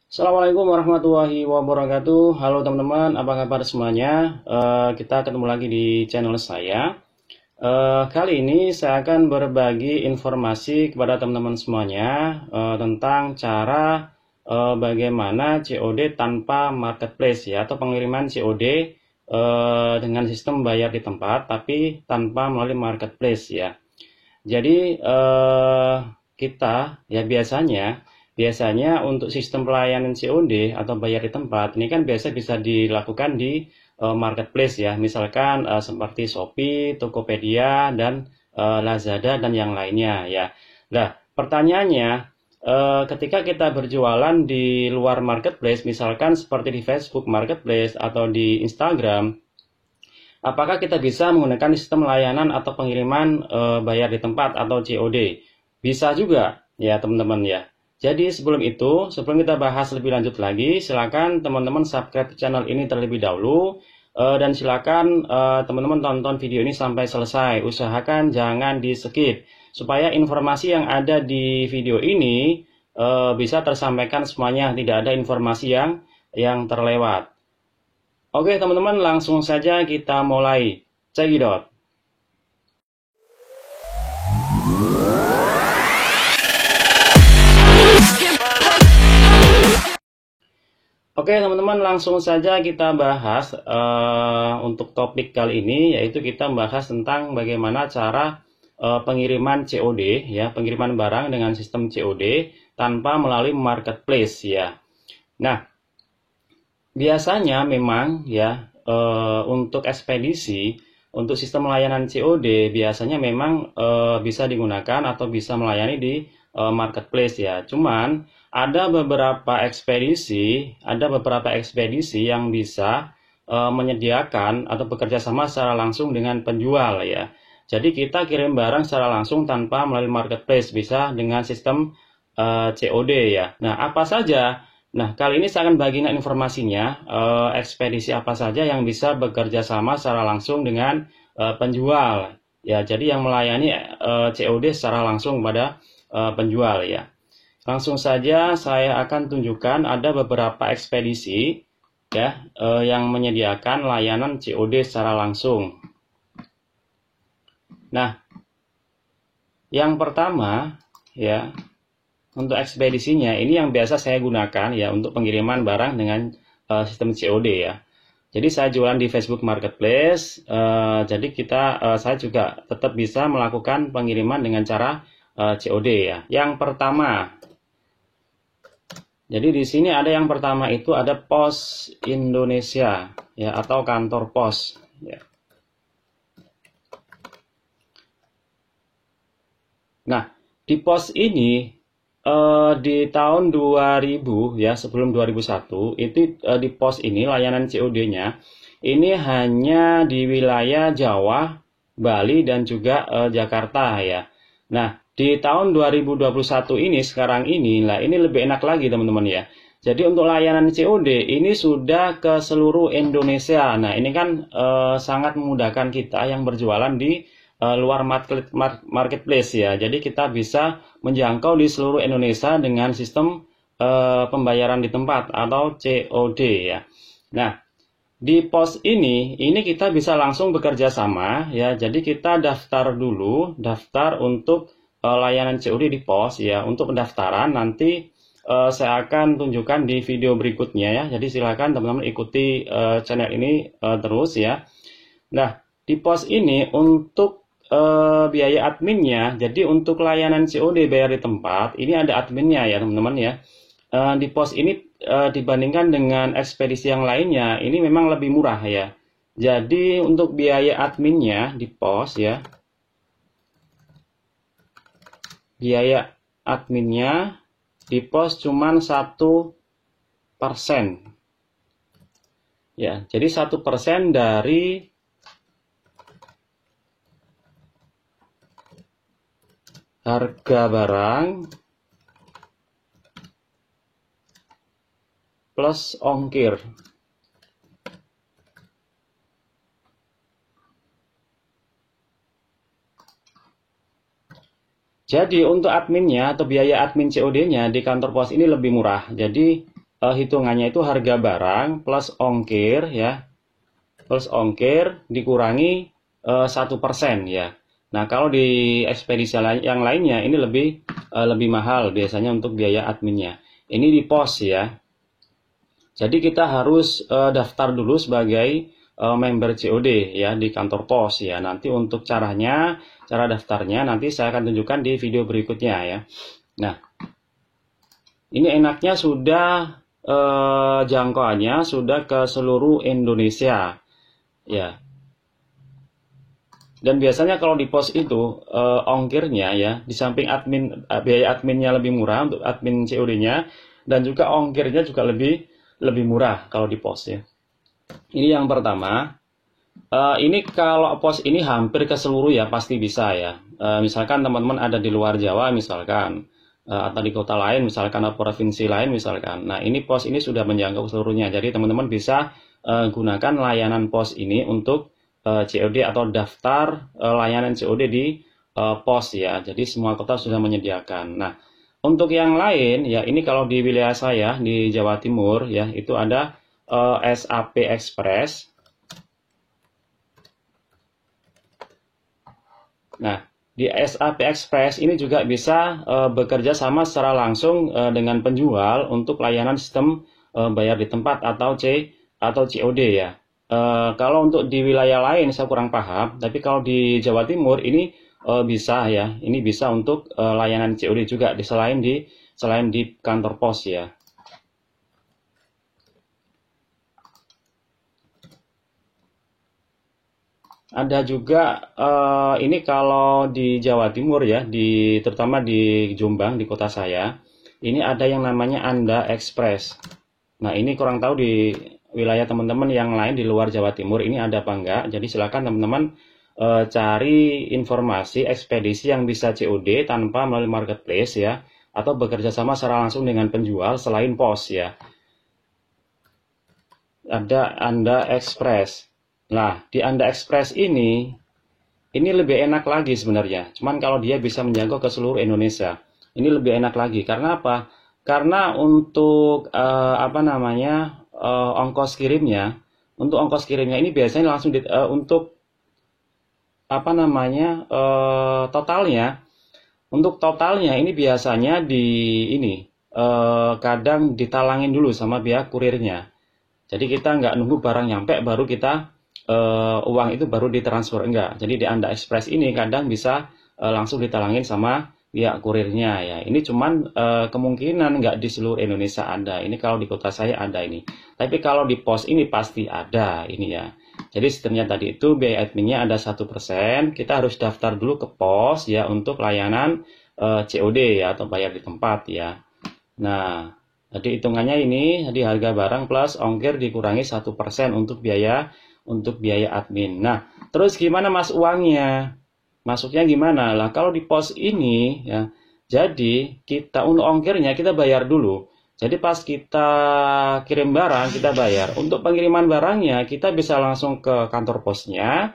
Assalamualaikum warahmatullahi wabarakatuh. Halo teman-teman, apa kabar semuanya? Kita ketemu lagi di channel saya. Kali ini saya akan berbagi informasi kepada teman-teman semuanya tentang cara bagaimana COD tanpa marketplace ya, atau pengiriman COD dengan sistem bayar di tempat, tapi tanpa melalui marketplace ya. Jadi kita ya biasanya untuk sistem pelayanan COD atau bayar di tempat ini kan biasa bisa dilakukan di marketplace ya, misalkan seperti Shopee, Tokopedia dan Lazada dan yang lainnya ya. Nah, pertanyaannya ketika kita berjualan di luar marketplace, misalkan seperti di Facebook Marketplace atau di Instagram, apakah kita bisa menggunakan sistem layanan atau pengiriman bayar di tempat atau COD? Bisa juga ya teman-teman ya. Jadi sebelum kita bahas lebih lanjut lagi, silakan teman-teman subscribe channel ini terlebih dahulu dan silakan teman-teman tonton video ini sampai selesai. Usahakan jangan di skip supaya informasi yang ada di video ini bisa tersampaikan semuanya, tidak ada informasi yang terlewat. Oke teman-teman, langsung saja kita mulai. Cekidot. Oke teman-teman, langsung saja kita bahas untuk topik kali ini, yaitu kita membahas tentang bagaimana cara pengiriman COD ya, pengiriman barang dengan sistem COD tanpa melalui marketplace ya. Nah, biasanya memang ya untuk ekspedisi, untuk sistem layanan COD biasanya memang bisa digunakan atau bisa melayani di marketplace ya. Cuman ada beberapa ekspedisi yang bisa menyediakan atau bekerja sama secara langsung dengan penjual ya. Jadi kita kirim barang secara langsung tanpa melalui marketplace, bisa dengan sistem COD ya. Nah, apa saja? Nah, kali ini saya akan bagikan informasinya, ekspedisi apa saja yang bisa bekerja sama secara langsung dengan penjual. Ya, jadi yang melayani COD secara langsung pada penjual ya. Langsung saja saya akan tunjukkan ada beberapa ekspedisi ya yang menyediakan layanan COD secara langsung. Nah, yang pertama ya, untuk ekspedisinya ini yang biasa saya gunakan ya untuk pengiriman barang dengan sistem COD ya. Jadi saya jualan di Facebook Marketplace, jadi saya juga tetap bisa melakukan pengiriman dengan cara COD ya. Yang pertama, jadi di sini ada yang pertama itu ada Pos Indonesia ya, atau kantor pos ya. Nah, di pos ini di tahun 2000 ya, sebelum 2001 itu di pos ini layanan COD-nya ini hanya di wilayah Jawa, Bali dan juga Jakarta ya. Nah, di tahun 2021 ini sekarang ini lah, ini lebih enak lagi teman-teman ya. Jadi untuk layanan COD ini sudah ke seluruh Indonesia. Nah, ini kan sangat memudahkan kita yang berjualan di luar marketplace ya. Jadi kita bisa menjangkau di seluruh Indonesia dengan sistem pembayaran di tempat atau COD ya. Nah, di pos ini kita bisa langsung bekerja sama ya. Jadi kita daftar untuk layanan COD di pos ya. Untuk pendaftaran nanti saya akan tunjukkan di video berikutnya ya. Jadi silakan teman-teman ikuti channel ini terus ya. Nah, di pos ini untuk biaya adminnya, jadi untuk layanan COD bayar di tempat, ini ada adminnya ya teman-teman ya. Di pos ini dibandingkan dengan ekspedisi yang lainnya, ini memang lebih murah ya. Jadi untuk biaya adminnya di pos ya, biaya adminnya di pos cuman 1%. Ya, jadi 1% dari harga barang plus ongkir. Jadi untuk adminnya atau biaya admin COD-nya di kantor pos ini lebih murah. Jadi hitungannya itu harga barang plus ongkir ya, plus ongkir dikurangi 1% ya. Nah, kalau di ekspedisi yang lainnya ini lebih mahal biasanya untuk biaya adminnya. Ini di pos ya. Jadi kita harus daftar dulu sebagai member COD ya di kantor pos ya. Nanti untuk cara daftarnya nanti saya akan tunjukkan di video berikutnya ya. Nah, ini enaknya sudah jangkauannya sudah ke seluruh Indonesia ya. Dan biasanya kalau di pos itu ongkirnya ya, di samping biaya adminnya lebih murah untuk admin COD-nya, dan juga ongkirnya juga lebih murah kalau di pos ya. Ini yang pertama. Ini kalau pos ini hampir ke seluruh ya, pasti bisa ya. Misalkan teman-teman ada di luar Jawa misalkan, atau di kota lain misalkan, atau provinsi lain misalkan. Nah, ini pos ini sudah menjangkau seluruhnya. Jadi teman-teman bisa gunakan layanan pos ini untuk COD atau daftar layanan COD di pos ya. Jadi semua kota sudah menyediakan. Nah, untuk yang lain ya, ini kalau di wilayah saya di Jawa Timur ya, itu ada SAP Express. Nah, di SAP Express ini juga bisa bekerja sama secara langsung dengan penjual untuk layanan sistem bayar di tempat atau COD ya. Kalau untuk di wilayah lain saya kurang paham, tapi kalau di Jawa Timur ini bisa ya. Ini bisa untuk layanan COD juga selain di kantor pos ya. Ada juga ini kalau di Jawa Timur ya, terutama di Jombang di kota saya, ini ada yang namanya Anda Express. Nah, ini kurang tahu di wilayah teman-teman yang lain di luar Jawa Timur ini ada apa enggak. Jadi silakan teman-teman cari informasi ekspedisi yang bisa COD tanpa melalui marketplace ya, atau bekerja sama secara langsung dengan penjual selain pos ya. Ada Anda Express. Nah, di Anda Express ini lebih enak lagi sebenarnya. Cuman kalau dia bisa menjangkau ke seluruh Indonesia, ini lebih enak lagi. Karena apa? Karena untuk ongkos kirimnya ini biasanya langsung untuk totalnya ini biasanya kadang ditalangin dulu sama pihak kurirnya. Jadi kita nggak nunggu barang nyampe baru kita uang itu baru ditransfer, enggak. Jadi di Anda Express ini kadang bisa langsung ditalangin sama pihak kurirnya ya. Ini cuman kemungkinan nggak di seluruh Indonesia ada. Ini kalau di kota saya ada ini. Tapi kalau di pos ini pasti ada ini ya. Jadi sistemnya tadi itu biaya adminnya ada 1%. Kita harus daftar dulu ke pos ya untuk layanan COD ya, atau bayar di tempat ya. Nah, jadi hitungannya ini di harga barang plus ongkir dikurangi 1% untuk biaya admin. Nah, terus gimana Mas uangnya? Masuknya gimana? Lah kalau di pos ini ya, jadi kita untuk ongkirnya kita bayar dulu. Jadi pas kita kirim barang kita bayar. Untuk pengiriman barangnya kita bisa langsung ke kantor posnya.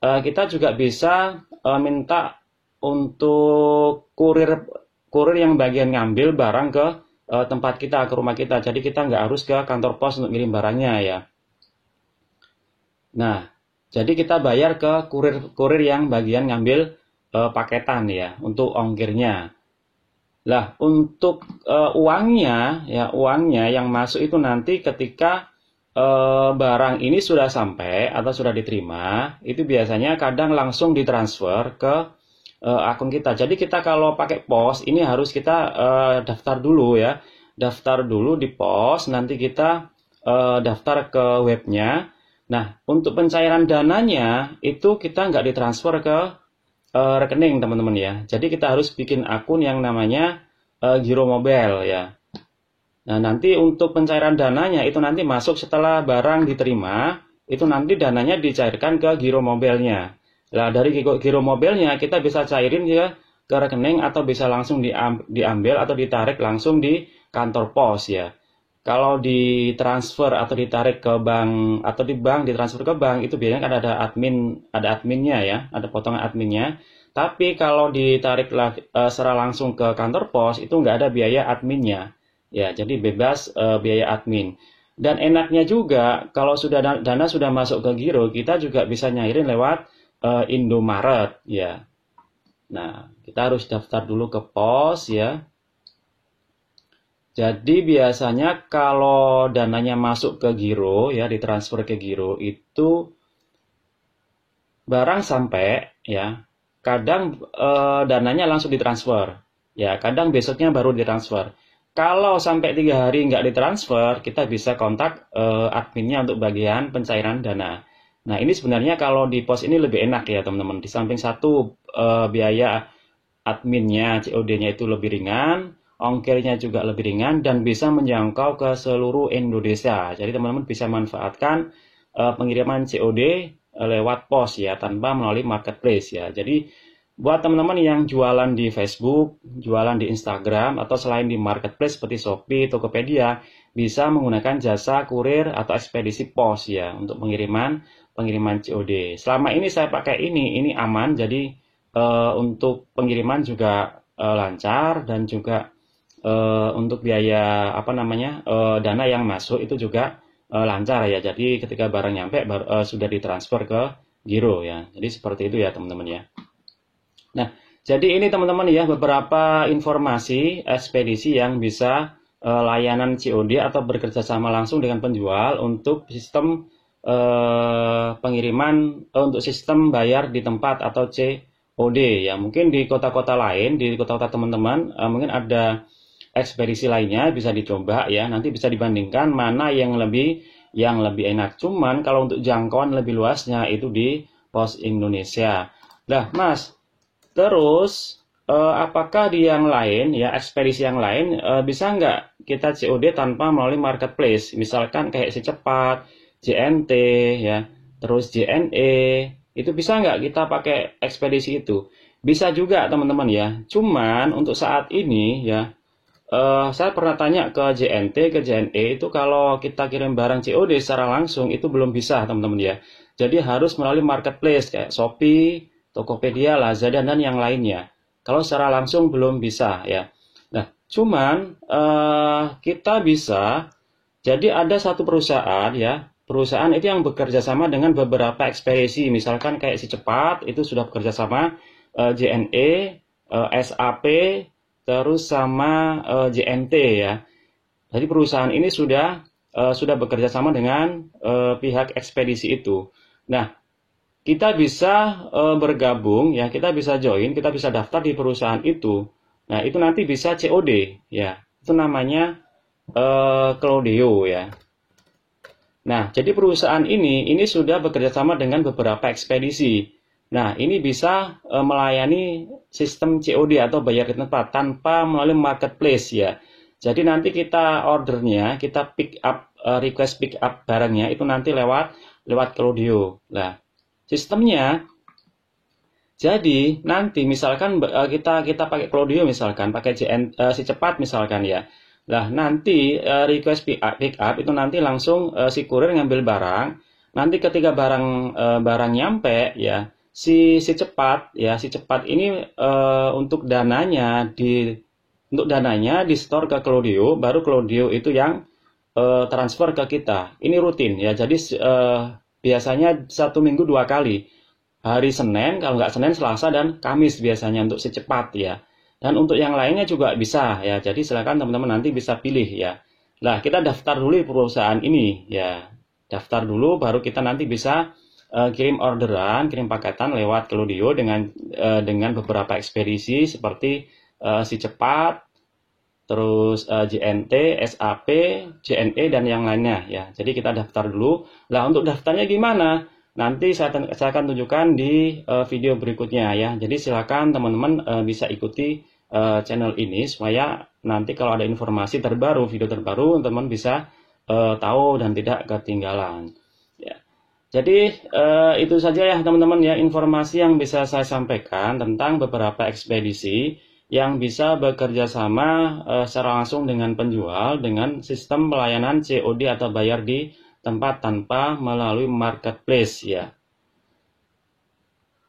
Kita juga bisa minta untuk kurir yang bagian ngambil barang ke tempat kita, ke rumah kita. Jadi kita nggak harus ke kantor pos untuk ngirim barangnya ya. Nah, jadi kita bayar ke kurir yang bagian ngambil paketan ya, untuk ongkirnya. Lah, untuk uangnya yang masuk itu nanti ketika barang ini sudah sampai atau sudah diterima, itu biasanya kadang langsung ditransfer ke akun kita. Jadi kita kalau pakai pos ini harus kita daftar dulu ya. Daftar dulu di pos, nanti kita daftar ke webnya. Nah, untuk pencairan dananya itu kita nggak ditransfer ke rekening teman-teman ya. Jadi kita harus bikin akun yang namanya Giro Mobile ya. Nah, nanti untuk pencairan dananya itu nanti masuk setelah barang diterima, itu nanti dananya dicairkan ke Giro Mobile-nya. Nah, dari Giro Mobile-nya kita bisa cairin ya ke rekening atau bisa langsung diambil atau ditarik langsung di kantor pos ya. Kalau ditransfer atau ditarik ke bank atau di bank ditransfer ke bank itu biasanya kan ada adminnya ya, ada potongan adminnya. Tapi kalau ditarik secara langsung ke kantor pos itu nggak ada biaya adminnya. Ya, jadi bebas biaya admin. Dan enaknya juga kalau sudah dana sudah masuk ke giro, kita juga bisa nyairin lewat Indomaret ya. Nah, kita harus daftar dulu ke pos ya. Jadi biasanya kalau dananya masuk ke giro ya, ditransfer ke giro itu barang sampai ya, kadang dananya langsung ditransfer ya, kadang besoknya baru ditransfer. Kalau sampai 3 hari nggak ditransfer, kita bisa kontak adminnya untuk bagian pencairan dana. Nah, ini sebenarnya kalau di pos ini lebih enak ya teman-teman. Di samping satu biaya adminnya, COD-nya itu lebih ringan, ongkirnya juga lebih ringan, dan bisa menjangkau ke seluruh Indonesia. Jadi teman-teman bisa manfaatkan pengiriman COD lewat pos ya, tanpa melalui marketplace ya. Jadi buat teman-teman yang jualan di Facebook, jualan di Instagram, atau selain di marketplace seperti Shopee, Tokopedia, bisa menggunakan jasa kurir atau ekspedisi pos ya untuk pengiriman COD. Selama ini saya pakai ini aman, jadi untuk pengiriman juga lancar, dan juga untuk biaya dana yang masuk itu juga lancar ya. Jadi ketika barang nyampe sudah ditransfer ke giro ya. Jadi seperti itu ya teman-teman ya. Nah, jadi ini teman-teman ya beberapa informasi ekspedisi yang bisa layanan COD atau bekerja sama langsung dengan penjual untuk sistem pengiriman untuk sistem bayar di tempat atau COD ya. Mungkin di kota-kota lain, di kota-kota teman-teman mungkin ada ekspedisi lainnya, bisa dicoba ya. Nanti bisa dibandingkan mana yang lebih enak. Cuman kalau untuk jangkauan lebih luasnya itu di Pos Indonesia. Nah, Mas, terus apakah di yang lain ya, ekspedisi yang lain bisa nggak kita COD tanpa melalui marketplace? Misalkan kayak Secepat, JNT ya, terus JNE, itu bisa nggak kita pakai ekspedisi itu? Bisa juga teman-teman ya. Cuman untuk saat ini ya, saya pernah tanya ke JNT, ke JNE, itu kalau kita kirim barang COD secara langsung itu belum bisa teman-teman ya. Jadi harus melalui marketplace kayak Shopee, Tokopedia, Lazada, dan yang lainnya. Kalau secara langsung belum bisa ya. Nah, cuman kita bisa, jadi ada satu perusahaan ya, perusahaan itu yang bekerja sama dengan beberapa ekspedisi, misalkan kayak Secepat itu sudah bekerja sama JNE, SAP, terus sama JNT ya. Jadi perusahaan ini sudah bekerja sama dengan pihak ekspedisi itu. Nah, kita bisa bergabung ya, kita bisa join, kita bisa daftar di perusahaan itu. Nah, itu nanti bisa COD ya. Itu namanya Claudio ya. Nah, jadi perusahaan ini sudah bekerja sama dengan beberapa ekspedisi. Nah, ini bisa melayani sistem COD atau bayar di tempat tanpa melalui marketplace ya. Jadi nanti kita ordernya, kita pick up, request pick up barangnya itu nanti lewat Claudio. Nah, sistemnya, jadi nanti misalkan kita pakai Claudio, misalkan pakai Secepat misalkan ya. Nah, nanti request pick up itu nanti langsung si kurir ngambil barang. Nanti ketika barang nyampe ya, si Cepat ini untuk dananya di store ke Claudio, baru Claudio itu yang transfer ke kita. Ini rutin ya. Jadi biasanya 1 minggu 2 kali. Hari Senin, kalau nggak Senin, Selasa, dan Kamis biasanya untuk Secepat ya. Dan untuk yang lainnya juga bisa ya. Jadi silakan teman-teman nanti bisa pilih ya. Nah, kita daftar dulu di perusahaan ini ya. Daftar dulu, baru kita nanti bisa kirim orderan, kirim paketan lewat Claudio dengan beberapa ekspedisi seperti Secepat, terus JNT, SAP, JNE, dan yang lainnya ya. Jadi kita daftar dulu. Nah, untuk daftarnya gimana? Nanti saya akan tunjukkan di video berikutnya ya. Jadi silakan teman-teman bisa ikuti channel ini supaya nanti kalau ada informasi terbaru, video terbaru, teman-teman bisa tahu dan tidak ketinggalan. Ya. Jadi itu saja ya teman-teman ya, informasi yang bisa saya sampaikan tentang beberapa ekspedisi yang bisa bekerja sama secara langsung dengan penjual dengan sistem pelayanan COD atau bayar di tempat tanpa melalui marketplace ya.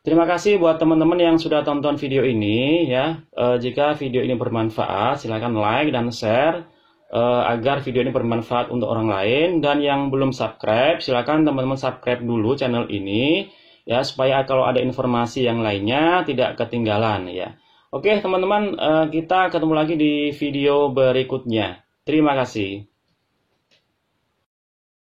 Terima kasih buat teman-teman yang sudah tonton video ini ya. Jika video ini bermanfaat, silakan like dan share. agar video ini bermanfaat untuk orang lain. Dan yang belum subscribe, silakan teman-teman subscribe dulu channel ini ya, supaya kalau ada informasi yang lainnya tidak ketinggalan ya. Oke teman-teman, kita ketemu lagi di video berikutnya. Terima kasih.